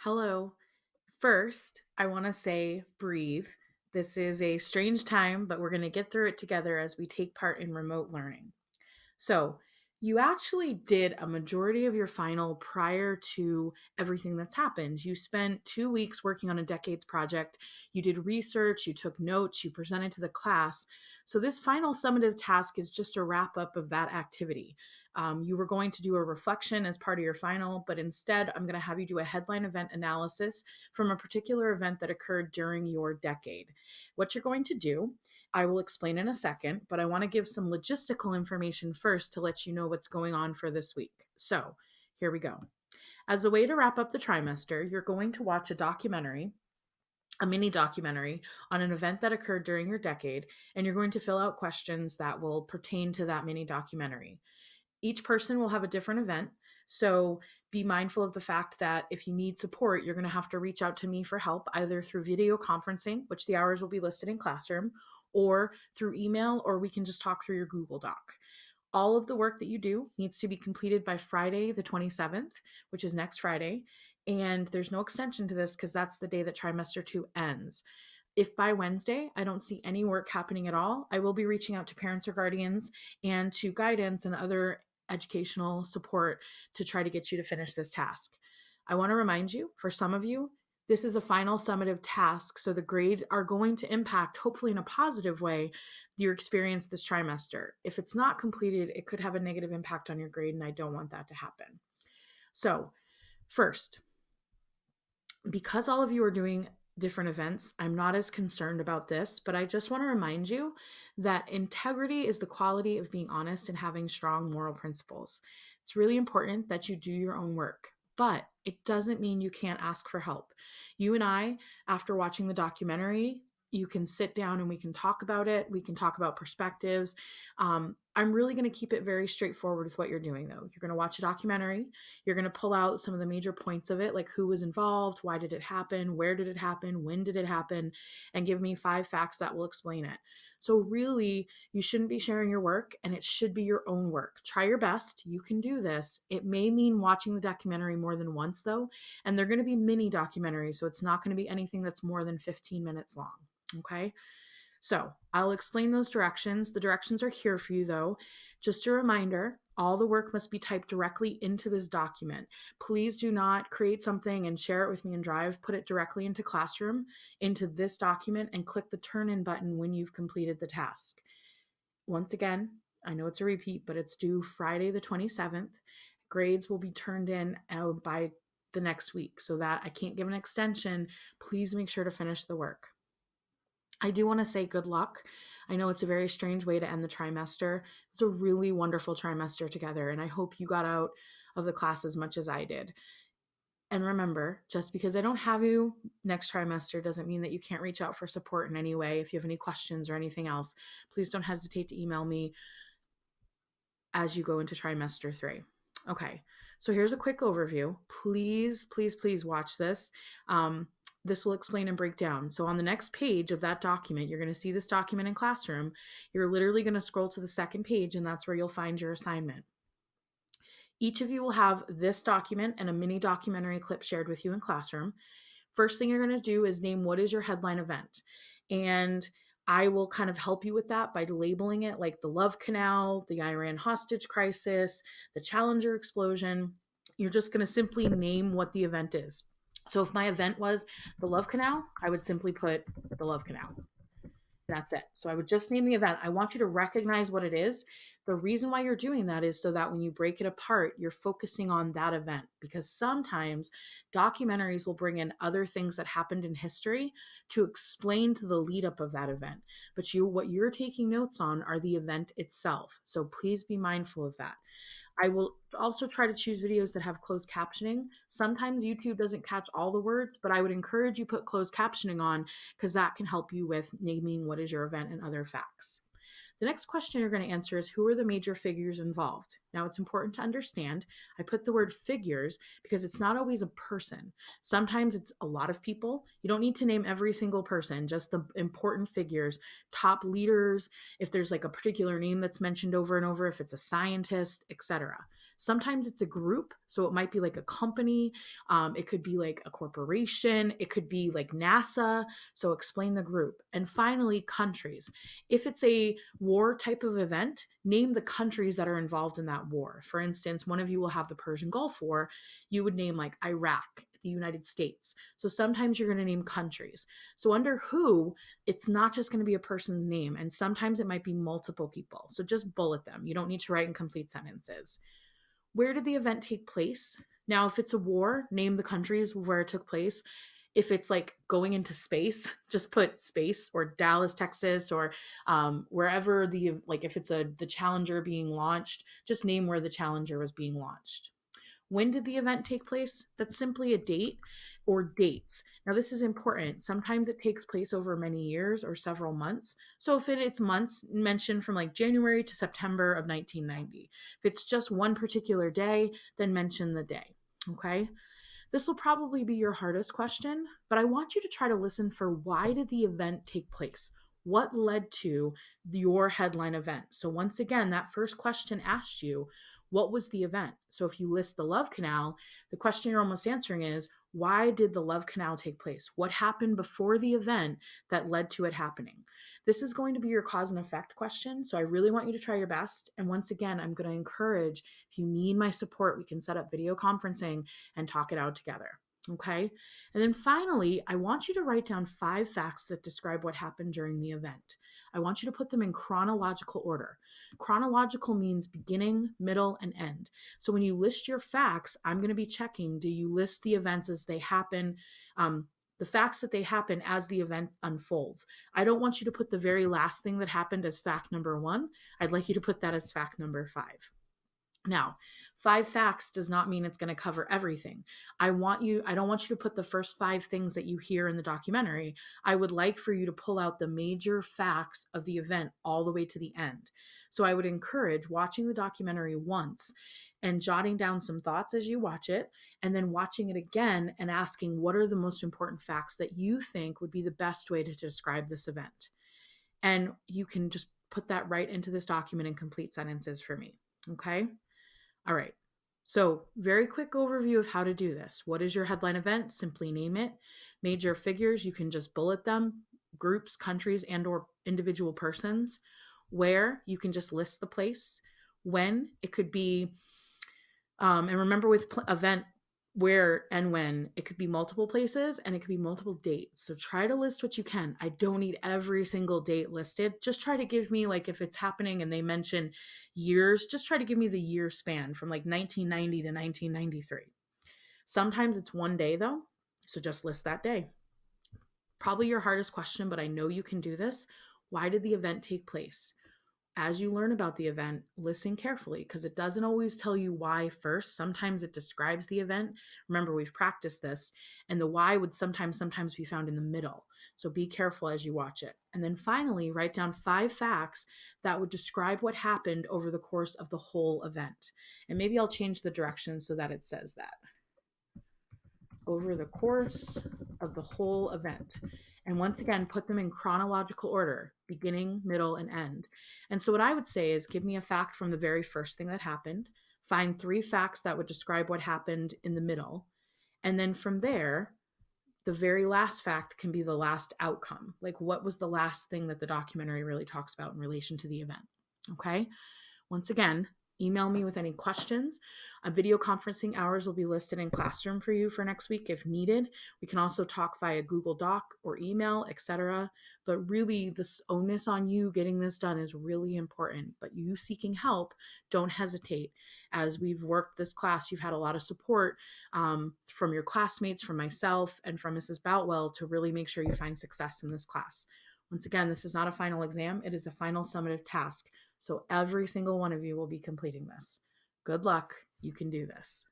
Hello. First, I want to say breathe. This is a strange time, but we're going to get through it together as we take part in remote learning. So, you actually did a majority of your final prior to everything that's happened. You spent 2 weeks working on a decades project. You did research, you took notes, you presented to the class. So, this final summative task is just a wrap up of that activity. You were going to do a reflection as part of your final, but instead, I'm going to have you do a headline event analysis from a particular event that occurred during your decade. What you're going to do, I will explain in a second, but I want to give some logistical information first to let you know what's going on for this week. So, here we go. As a way to wrap up the trimester, you're going to watch a mini documentary on an event that occurred during your decade, and you're going to fill out questions that will pertain to that mini documentary. Each person will have a different event. So be mindful of the fact that if you need support, you're going to have to reach out to me for help, either through video conferencing, which the hours will be listed in Classroom, or through email, or we can just talk through your Google Doc. All of the work that you do needs to be completed by Friday, the 27th, which is next Friday. And there's no extension to this because that's the day that trimester two ends. If by Wednesday I don't see any work happening at all, I will be reaching out to parents or guardians and to guidance and other educational support to try to get you to finish this task. I want to remind you, for some of you, this is a final summative task, so the grades are going to impact, hopefully in a positive way, your experience this trimester. If it's not completed, it could have a negative impact on your grade, and I don't want that to happen. So, first, because all of you are doing different events, I'm not as concerned about this, but I just want to remind you that integrity is the quality of being honest and having strong moral principles. It's really important that you do your own work, but it doesn't mean you can't ask for help. You and I, after watching the documentary, you can sit down and we can talk about it. We can talk about perspectives. I'm really going to keep it very straightforward with what you're doing, though. You're going to watch a documentary. You're going to pull out some of the major points of it, like who was involved, why did it happen, where did it happen, when did it happen, and give me 5 facts that will explain it. So, really, you shouldn't be sharing your work, and it should be your own work. Try your best. You can do this. It may mean watching the documentary more than once, though, and they're going to be mini documentaries, so it's not going to be anything that's more than 15 minutes long. Okay. So I'll explain those directions. The directions are here for you, though. Just a reminder, all the work must be typed directly into this document. Please do not create something and share it with me in Drive. Put it directly into Classroom, into this document, and click the turn in button when you've completed the task. Once again, I know it's a repeat, but it's due Friday the 27th. Grades will be turned in by the next week, so that I can't give an extension. Please make sure to finish the work. I do want to say good luck. I know it's a very strange way to end the trimester. It's a really wonderful trimester together, and I hope you got out of the class as much as I did. And remember, just because I don't have you next trimester doesn't mean that you can't reach out for support in any way. If you have any questions or anything else, please don't hesitate to email me as you go into trimester three. Okay, so here's a quick overview. Please, please, please watch this. This will explain and break down. So on the next page of that document, you're going to see this document in Classroom. You're literally going to scroll to the second page, and that's where you'll find your assignment. Each of you will have this document and a mini documentary clip shared with you in Classroom. First thing you're going to do is name what is your headline event. And I will kind of help you with that by labeling it like the Love Canal, the Iran hostage crisis, the Challenger explosion. You're just going to simply name what the event is. So if my event was the Love Canal, I would simply put the Love Canal. That's it. So I would just name the event. I want you to recognize what it is. The reason why you're doing that is so that when you break it apart, you're focusing on that event, because sometimes documentaries will bring in other things that happened in history to explain to the lead up of that event. But what you're taking notes on are the event itself. So please be mindful of that. I will also try to choose videos that have closed captioning. Sometimes YouTube doesn't catch all the words, but I would encourage you put closed captioning on, because that can help you with naming what is your event and other facts. The next question you're going to answer is, who are the major figures involved? Now, it's important to understand, I put the word figures because it's not always a person. Sometimes it's a lot of people. You don't need to name every single person, just the important figures, top leaders, if there's like a particular name that's mentioned over and over, if it's a scientist, etc. Sometimes it's a group. So it might be like a company. It could be like a corporation. It could be like NASA. So explain the group. And finally, countries. If it's a war type of event, name the countries that are involved in that war. For instance, one of you will have the Persian Gulf War. You would name like Iraq, the United States. So sometimes you're going to name countries. So under who, it's not just going to be a person's name. And sometimes it might be multiple people. So just bullet them. You don't need to write in complete sentences. Where did the event take place? Now, if it's a war, name the countries where it took place. If it's like going into space, just put space or Dallas, Texas, or wherever like if it's the Challenger being launched, just name where the Challenger was being launched. When did the event take place? That's simply a date or dates. Now, this is important. Sometimes it takes place over many years or several months. So if it's months, mention from like January to September of 1990. If it's just one particular day, then mention the day. Okay. This will probably be your hardest question, but I want you to try to listen for why did the event take place? What led to your headline event? So once again, that first question asked you, what was the event? So if you list the love canal, the question you're almost answering is, why did the love canal take place? What happened before the event that led to it happening? This is going to be your cause and effect question. So I really want you to try your best. And once again, I'm going to encourage, if you need my support, we can set up video conferencing and talk it out together. Okay. And then finally, I want you to write down 5 facts that describe what happened during the event. I want you to put them in chronological order. Chronological means beginning, middle, and end. So when you list your facts, I'm going to be checking, do you list the events as they happen? The facts that they happen as the event unfolds. I don't want you to put the very last thing that happened as fact number 1. I'd like you to put that as fact number 5. Now, 5 facts does not mean it's going to cover everything. I don't want you to put the first 5 things that you hear in the documentary. I would like for you to pull out the major facts of the event all the way to the end. So I would encourage watching the documentary once and jotting down some thoughts as you watch it, and then watching it again and asking what are the most important facts that you think would be the best way to describe this event. And you can just put that right into this document in complete sentences for me. Okay? All right. So very quick overview of how to do this. What is your headline event? Simply name it. Major figures, you can just bullet them. Groups, countries, and or individual persons. Where, you can just list the place. When, it could be, and remember with event, where and when, it could be multiple places and it could be multiple dates. So try to list what you can. I don't need every single date listed. Just try to give me, like, if it's happening and they mention years, just try to give me the year span from like 1990 to 1993. Sometimes it's one day though, so just list that day. Probably your hardest question, but I know you can do this. Why did the event take place? As you learn about the event, listen carefully because it doesn't always tell you why first. Sometimes it describes the event. Remember, we've practiced this, and the why would sometimes be found in the middle. So be careful as you watch it. And then finally, write down 5 facts that would describe what happened over the course of the whole event. And maybe I'll change the direction so that it says that. Over the course of the whole event. And once again, put them in chronological order, beginning, middle, and end. And so what I would say is give me a fact from the very first thing that happened, find 3 facts that would describe what happened in the middle, and then from there, the very last fact can be the last outcome. Like, what was the last thing that the documentary really talks about in relation to the event? Okay. Once again, email me with any questions. Video conferencing hours will be listed in Classroom for you for next week if needed. We can also talk via Google Doc or email, etc. But really, this onus on you getting this done is really important. But you seeking help, don't hesitate. As we've worked this class, you've had a lot of support from your classmates, from myself, and from Mrs. Boutwell to really make sure you find success in this class. Once again, this is not a final exam. It is a final summative task. So every single one of you will be completing this. Good luck. You can do this.